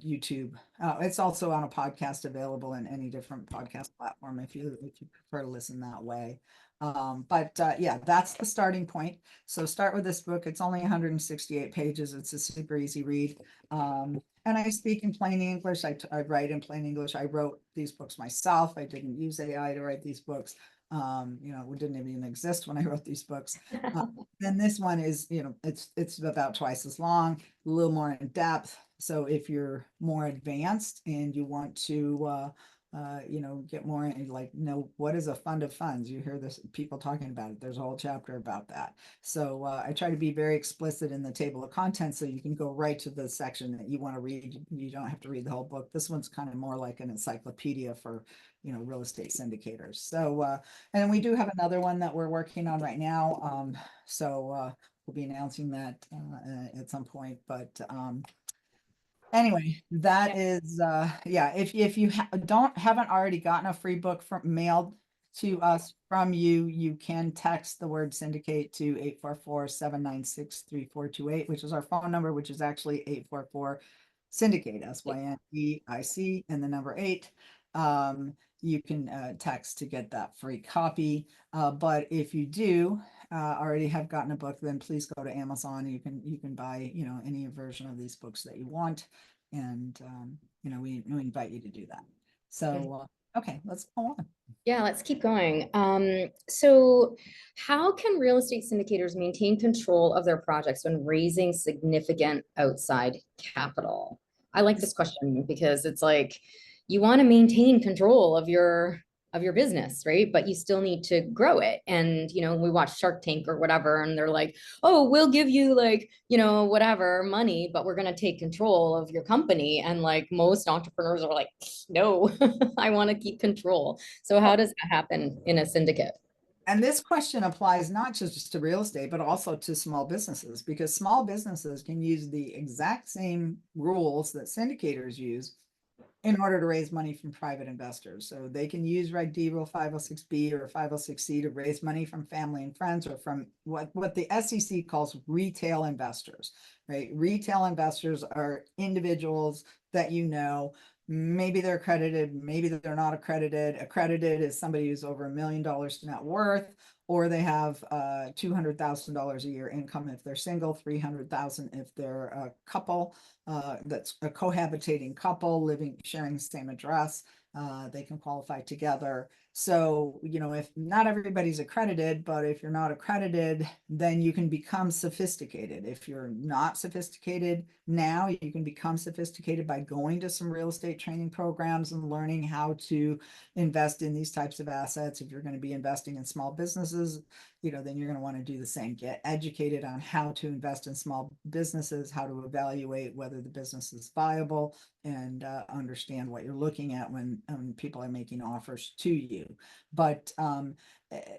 YouTube. It's also on a podcast, available in any different podcast platform if you prefer to listen that way. Yeah, that's the starting point. So start with this book. It's only 168 pages. It's a super easy read. And I speak in plain English. I write in plain English. I wrote these books myself. I didn't use AI to write these books. We didn't even exist when I wrote these books. Then this one is, it's about twice as long, a little more in depth. So if you're more advanced and you want to, get more in, like, what is a fund of funds? You hear this, people talking about it. There's a whole chapter about that. So I try to be very explicit in the table of contents, so you can go right to the section that you want to read. You don't have to read the whole book. This one's kind of more like an encyclopedia for real estate syndicators. So and we do have another one that we're working on right now. We'll be announcing that at some point. But anyway, that is if you haven't already gotten a free book mailed to us from you, you can text the word syndicate to 844-796-3428, which is our phone number, which is actually 844 syndicate, SYNDEIC, and the number 8. You can text to get that free copy. But if you do already have gotten a book, then please go to Amazon. You can buy, any version of these books that you want. And, we invite you to do that. So, okay, let's go on. Yeah, let's keep going. So how can real estate syndicators maintain control of their projects when raising significant outside capital? I like this question because it's like you want to maintain control of your business, right? But you still need to grow it. And, we watch Shark Tank or whatever, and they're like, oh, we'll give you like, whatever money, but we're going to take control of your company. And like most entrepreneurs are like, no, I want to keep control. So how does that happen in a syndicate? And this question applies not just to real estate, but also to small businesses, because small businesses can use the exact same rules that syndicators use in order to raise money from private investors. So they can use Reg D Rule 506B or 506C to raise money from family and friends, or from what the SEC calls retail investors, right? Retail investors are individuals that maybe they're accredited, maybe they're not accredited. Accredited is somebody who's over $1 million net worth, or they have $200,000 a year income if they're single, $300,000 if they're a couple, that's a cohabitating couple sharing the same address. They can qualify together. So, if not everybody's accredited, but if you're not accredited, then you can become sophisticated. If you're not sophisticated now, you can become sophisticated by going to some real estate training programs and learning how to invest in these types of assets. If you're going to be investing in small businesses, then you're going to want to do the same. Get educated on how to invest in small businesses, how to evaluate whether the business is viable, and understand what you're looking at when people are making offers to you. But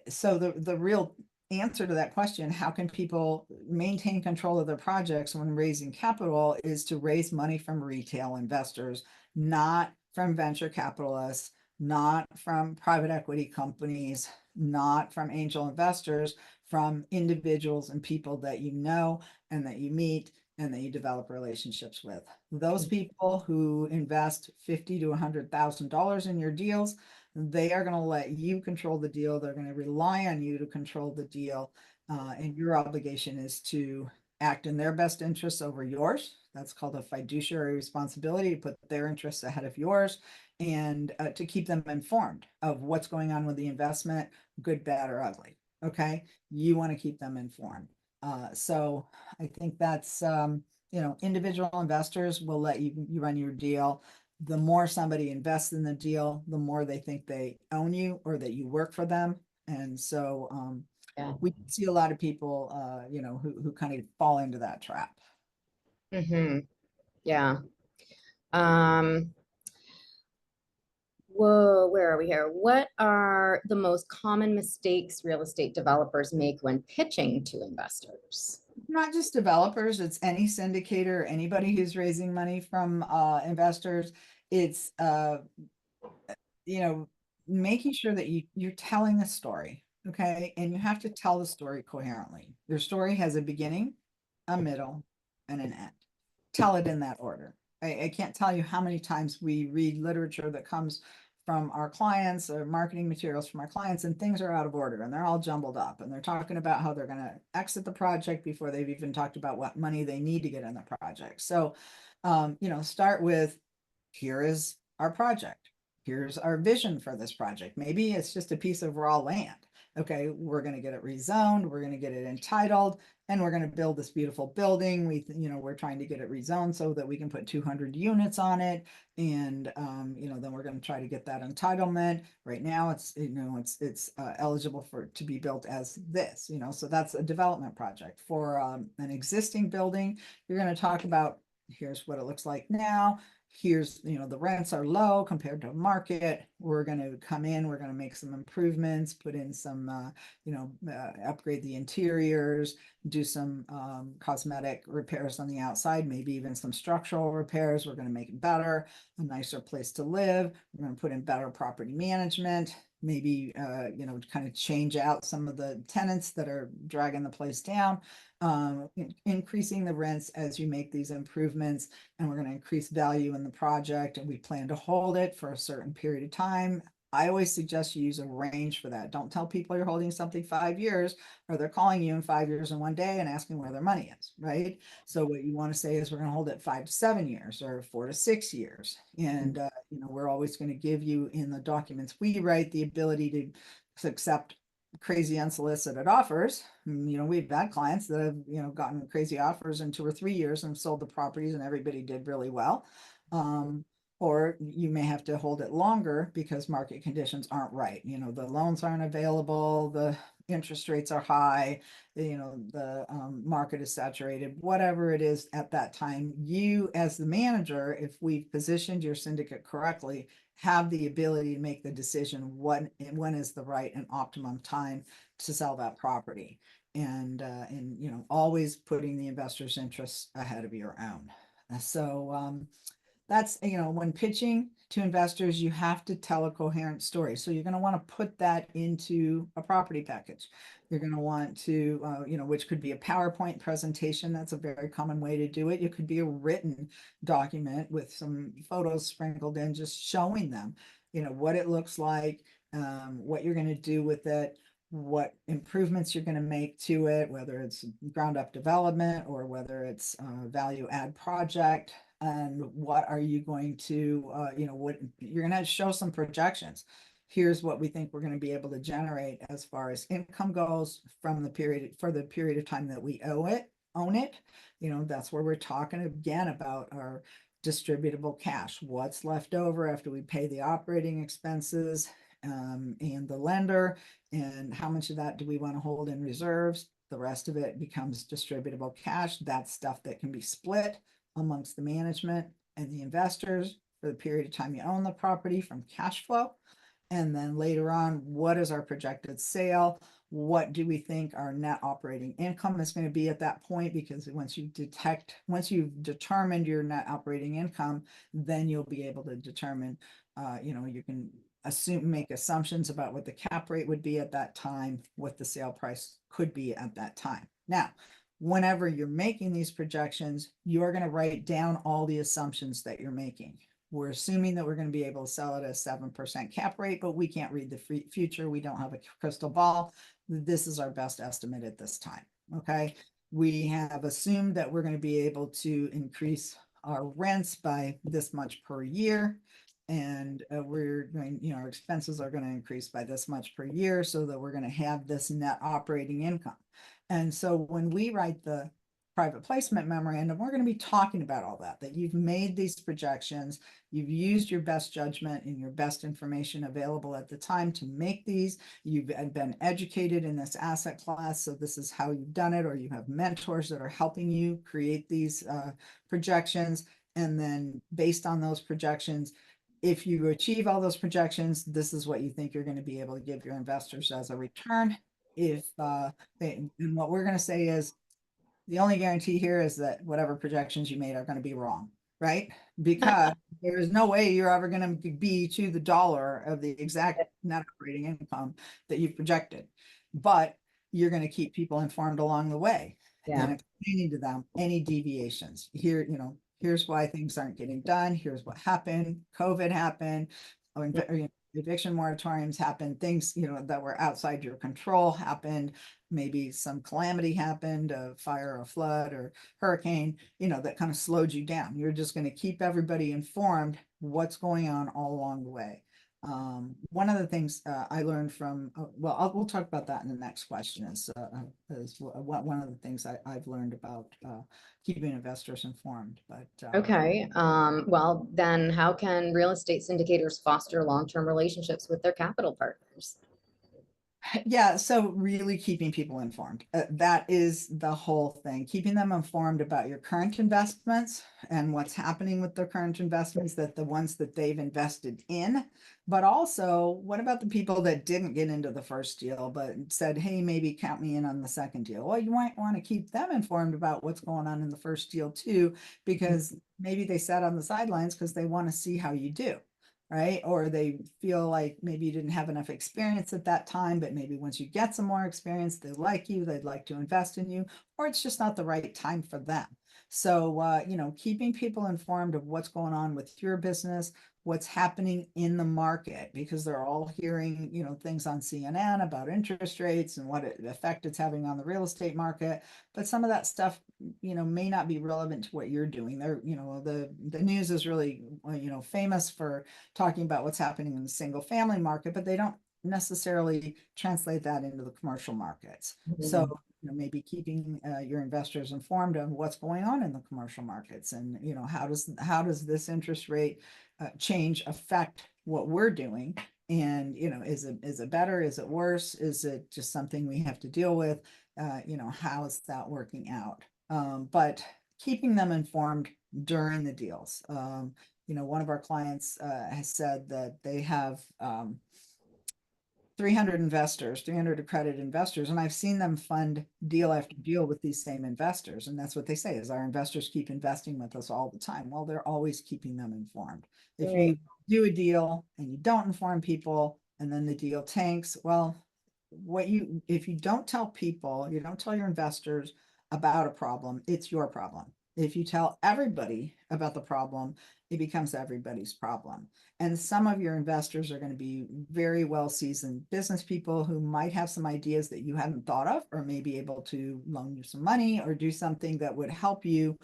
so the real answer to that question, how can people maintain control of their projects when raising capital, is to raise money from retail investors, not from venture capitalists, not from private equity companies, not from angel investors, from individuals and people that you know and that you meet and that you develop relationships with. Those people who invest $50,000 to $100,000 in your deals, they are going to let you control the deal. They're going to rely on you to control the deal. And your obligation is to act in their best interests over yours. That's called a fiduciary responsibility, to put their interests ahead of yours, and to keep them informed of what's going on with the investment, good, bad, or ugly. Okay. You want to keep them informed. So I think that's, individual investors will let you run your deal. The more somebody invests in the deal, the more they think they own you or that you work for them. And so Yeah. we see a lot of people, who kind of fall into that trap. Yeah. Um, Whoa, where are we here? What are the most common mistakes real estate developers make when pitching to investors? Not just developers, it's any syndicator, anybody who's raising money from investors. It's making sure that you're telling a story, okay? And you have to tell the story coherently. Your story has a beginning, a middle, and an end. Tell it in that order. I can't tell you how many times we read literature that comes from our clients, or marketing materials from our clients, and things are out of order and they're all jumbled up, and they're talking about how they're going to exit the project before they've even talked about what money they need to get in the project. So, start with, here is our project. Here's our vision for this project. Maybe it's just a piece of raw land. Okay, we're going to get it rezoned, we're going to get it entitled, and we're going to build this beautiful building. We're trying to get it rezoned so that we can put 200 units on it. And, then we're going to try to get that entitlement. Right now it's eligible to be built as this, so that's a development project. For an existing building, you're going to talk about, here's what it looks like now. Here's, the rents are low compared to market. We're going to come in, we're going to make some improvements, put in some, upgrade the interiors, do some cosmetic repairs on the outside, maybe even some structural repairs. We're going to make it better, a nicer place to live. We're going to put in better property management. maybe, kind of change out some of the tenants that are dragging the place down, increasing the rents as you make these improvements. And we're going to increase value in the project, and we plan to hold it for a certain period of time. I always suggest you use a range for that. Don't tell people you're holding something 5 years, or they're calling you in 5 years and one day and asking where their money is, right? So what you want to say is we're going to hold it 5 to 7 years or 4 to 6 years. And, we're always going to give you in the documents we write the ability to accept crazy unsolicited offers. We've had clients that have, gotten crazy offers in 2 or 3 years and sold the properties and everybody did really well. Or you may have to hold it longer because market conditions aren't right. The loans aren't available, the interest rates are high, the market is saturated, whatever it is at that time. You as the manager, if we've positioned your syndicate correctly, have the ability to make the decision when is the right and optimum time to sell that property. And always putting the investor's interests ahead of your own. So that's, when pitching to investors, you have to tell a coherent story. So you're going to want to put that into a property package. You're going to want to, which could be a PowerPoint presentation. That's a very common way to do it. It could be a written document with some photos sprinkled in, just showing them, what it looks like, what you're going to do with it, what improvements you're going to make to it, whether it's ground up development or whether it's a value add project. And what are you going to, what you're going to show some projections. Here's what we think we're going to be able to generate as far as income goes from the period of time that we own it. That's where we're talking again about our distributable cash, what's left over after we pay the operating expenses, and the lender, and how much of that do we want to hold in reserves. The rest of it becomes distributable cash. That's stuff that can be split amongst the management and the investors for the period of time you own the property from cash flow. And then later on, what is our projected sale? What do we think our net operating income is going to be at that point? Because once you've determined your net operating income, then you'll be able to determine, you can make assumptions about what the cap rate would be at that time, what the sale price could be at that time. Now, whenever you're making these projections, you're going to write down all the assumptions that you're making. We're assuming that we're going to be able to sell it at a 7% cap rate, but we can't read the future. We don't have a crystal ball. This is our best estimate at this time. Okay. We have assumed that we're going to be able to increase our rents by this much per year. And we're going, our expenses are going to increase by this much per year, so that we're going to have this net operating income. And so when we write the private placement memorandum, we're going to be talking about all that you've made these projections, you've used your best judgment and your best information available at the time to make these, you've been educated in this asset class, so this is how you've done it, or you have mentors that are helping you create these projections. And then based on those projections, if you achieve all those projections, this is what you think you're going to be able to give your investors as a return. And what we're going to say is the only guarantee here is that whatever projections you made are going to be wrong, right? Because there is no way you're ever going to be to the dollar of the exact net operating income that you've projected, but you're going to keep people informed along the way and explaining to them any deviations. Here's why things aren't getting done. Here's what happened. COVID happened. Eviction moratoriums happened. Things, that were outside your control happened. Maybe some calamity happened, a fire, a flood, or hurricane, that kind of slowed you down. You're just going to keep everybody informed what's going on all along the way. One of the things I learned from, we'll talk about that in the next question, is one of the things I've learned about keeping investors informed. But okay, well, then how can real estate syndicators foster long-term relationships with their capital partners? Yeah, so really keeping people informed. That is the whole thing. Keeping them informed about your current investments and what's happening with their current investments, that the ones that they've invested in, but also what about the people that didn't get into the first deal, but said, hey, maybe count me in on the second deal. Well, you might want to keep them informed about what's going on in the first deal too, because maybe they sat on the sidelines because they want to see how you do. right? Or they feel like maybe you didn't have enough experience at that time, but maybe once you get some more experience, they like you, they'd like to invest in you, or it's just not the right time for them. So, keeping people informed of what's going on with your business, what's happening in the market, because they're all hearing, things on CNN about interest rates and what effect it's having on the real estate market. But some of that stuff, may not be relevant to what you're doing. The news is really, famous for talking about what's happening in the single family market, but they don't necessarily translate that into the commercial markets. So, maybe keeping your investors informed on what's going on in the commercial markets, and how does this interest rate change affect what we're doing, and is it better, is it worse, is it just something we have to deal with, how is that working out, but keeping them informed during the deals. One of our clients has said that they have 300 investors, 300 accredited investors, and I've seen them fund deal after deal with these same investors. And that's what they say is our investors keep investing with us all the time. Well, they're always keeping them informed. If you do a deal and you don't inform people and then the deal tanks, well, if you don't tell people, you don't tell your investors about a problem, it's your problem. If you tell everybody about the problem, it becomes everybody's problem. And some of your investors are going to be very well seasoned business people who might have some ideas that you hadn't thought of, or may be able to loan you some money or do something that would help you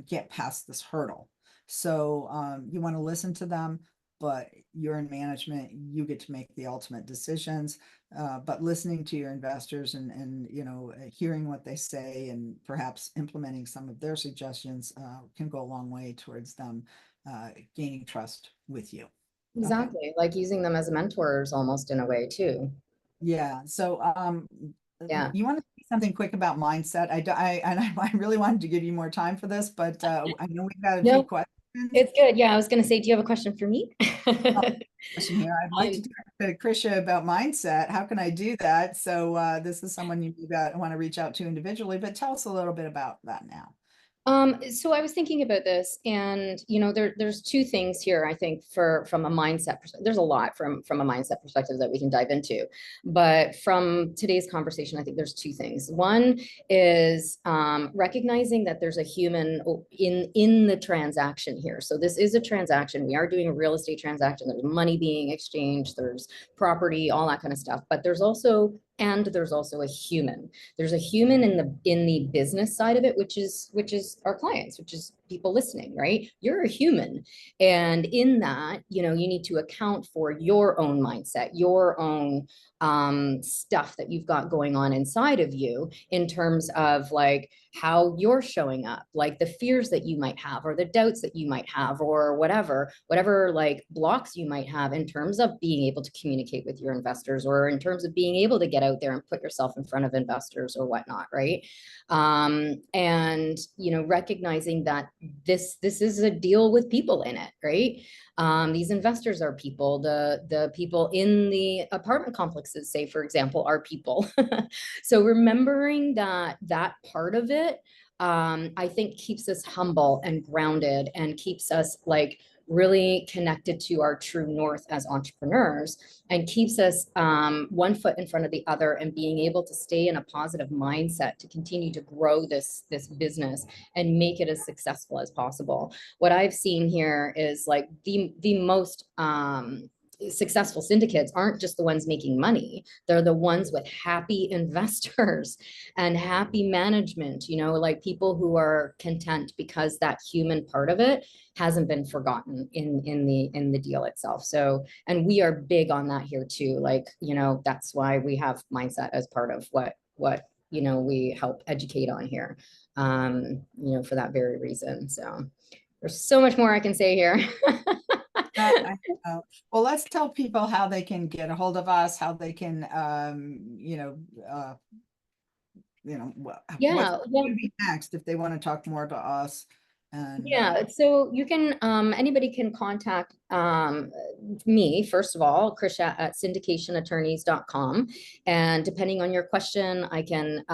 get past this hurdle. So you want to listen to them, but you're in management, you get to make the ultimate decisions. But listening to your investors and hearing what they say and perhaps implementing some of their suggestions can go a long way towards them gaining trust with you. Exactly. Okay. Like using them as mentors almost in a way too. Yeah. So yeah. You want to say something quick about mindset? I really wanted to give you more time for this, but I know we've got a few questions. It's good. Yeah, I was going to say, do you have a question for me? Question here. I'd like to talk to Krisha about mindset. How can I do that? So this is someone you want to reach out to individually, but tell us a little bit about that now. So I was thinking about this, and there's two things here. I think from a mindset perspective, there's a lot from a mindset perspective that we can dive into, but from today's conversation, I think there's two things. One is recognizing that there's a human in the transaction here. So this is a transaction. We are doing a real estate transaction. There's money being exchanged. There's property, all that kind of stuff. But there's also a human. There's a human in the business side of it, which is our clients, which is people listening, right? You're a human. And in that, you need to account for your own mindset, your own stuff that you've got going on inside of you in terms of like how you're showing up, like the fears that you might have, or the doubts that you might have, or whatever like blocks you might have in terms of being able to communicate with your investors, or in terms of being able to get out there and put yourself in front of investors or whatnot, right? And recognizing that this is a deal with people in it, right? These investors are people. The people in the apartment complexes, say, for example, are people. So remembering that part of it, I think keeps us humble and grounded, and keeps us like really connected to our true north as entrepreneurs, and keeps us one foot in front of the other, and being able to stay in a positive mindset to continue to grow this business and make it as successful as possible. What I've seen here is like the most successful syndicates aren't just the ones making money. They're the ones with happy investors and happy management, like people who are content, because that human part of it hasn't been forgotten in the deal itself. So, and we are big on that here too. Like, that's why we have mindset as part of what we help educate on here, for that very reason. So there's so much more I can say here. Well, let's tell people how they can get a hold of us, how they can, what would be next if they want to talk more to us. And so you can, anybody can contact me, first of all, Krisha at syndicationattorneys.com. And depending on your question, I can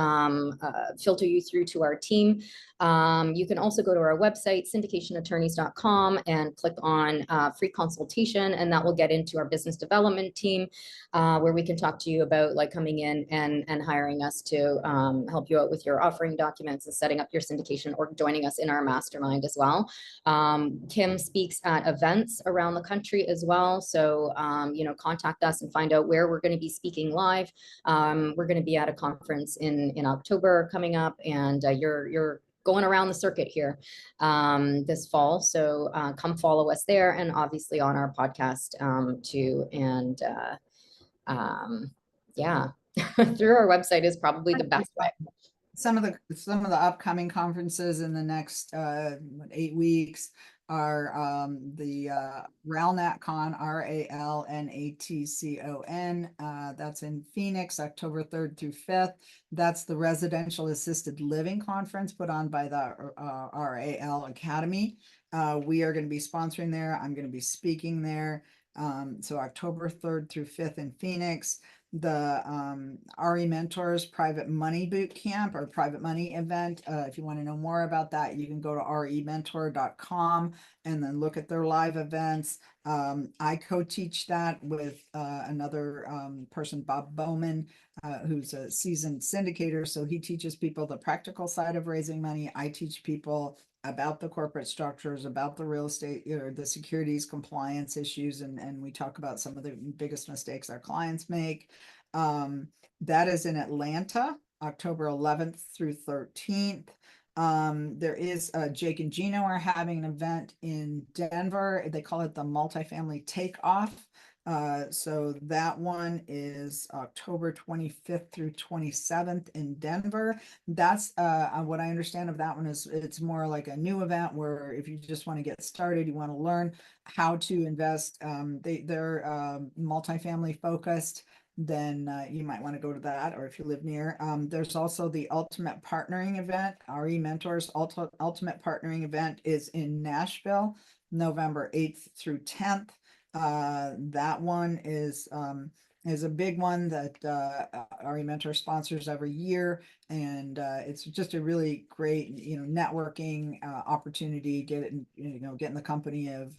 filter you through to our team. You can also go to our website, syndicationattorneys.com, and click on free consultation, and that will get into our business development team, where we can talk to you about like coming in and hiring us to help you out with your offering documents and setting up your syndication, or joining us in our mastermind as well. Kim speaks at events around the country as well. So, contact us and find out where we're going to be speaking live. We're going to be at a conference in October coming up, and you're going around the circuit here this fall. So come follow us there, and obviously on our podcast too. And yeah, through our website is probably the best way. Some of the upcoming conferences in the next 8 weeks are the RALNATCon, RALNATCON. That's in Phoenix, October 3rd through 5th. That's the Residential Assisted Living Conference put on by the RAL Academy. We are going to be sponsoring there. I'm going to be speaking there. So October 3rd through 5th in Phoenix. The RE Mentors Private Money Boot Camp, or Private Money event. If you want to know more about that, you can go to rementor.com and then look at their live events. I co-teach that with another person, Bob Bowman, who's a seasoned syndicator. So he teaches people the practical side of raising money. I teach people about the corporate structures, about the real estate, or the securities compliance issues, and we talk about some of the biggest mistakes our clients make. That is in Atlanta, October 11th through 13th. There is Jake and Gino are having an event in Denver. They call it the Multifamily Takeoff. So that one is October 25th through 27th in Denver. That's what I understand of that one is it's more like a new event where if you just want to get started, you want to learn how to invest. They're multifamily focused, then you might want to go to that, or if you live near. There's also the Ultimate Partnering event. RE Mentors Ultimate Partnering event is in Nashville, November 8th through 10th. That one is a big one that RE Mentor sponsors every year, and it's just a really great networking opportunity. Get in the company of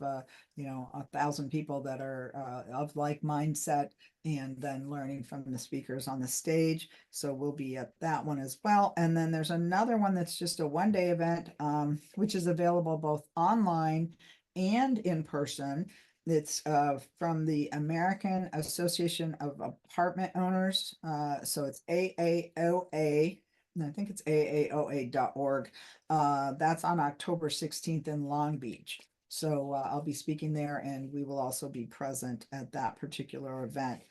1,000 people that are of like mindset, and then learning from the speakers on the stage. So we'll be at that one as well. And then there's another one that's just a one-day event, which is available both online and in person. It's from the American Association of Apartment Owners. So it's AAOA, and I think it's AAOA.org. That's on October 16th in Long Beach. So I'll be speaking there, and we will also be present at that particular event.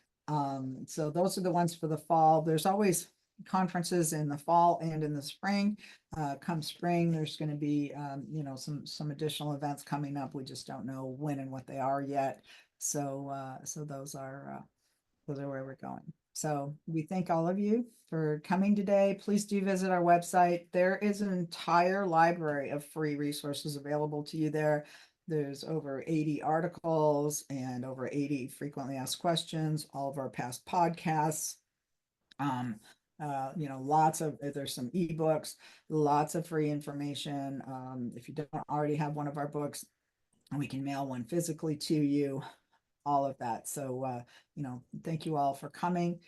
So those are the ones for the fall. There's always conferences in the fall and in the spring. Come spring, there's going to be some additional events coming up. We just don't know when and what they are yet. So those are where we're going. So we thank all of you for coming today. Please do visit our website. There is an entire library of free resources available to you there. There's over 80 articles and over 80 frequently asked questions, all of our past podcasts. There's some ebooks, lots of free information. If you don't already have one of our books, we can mail one physically to you, all of that. So, thank you all for coming,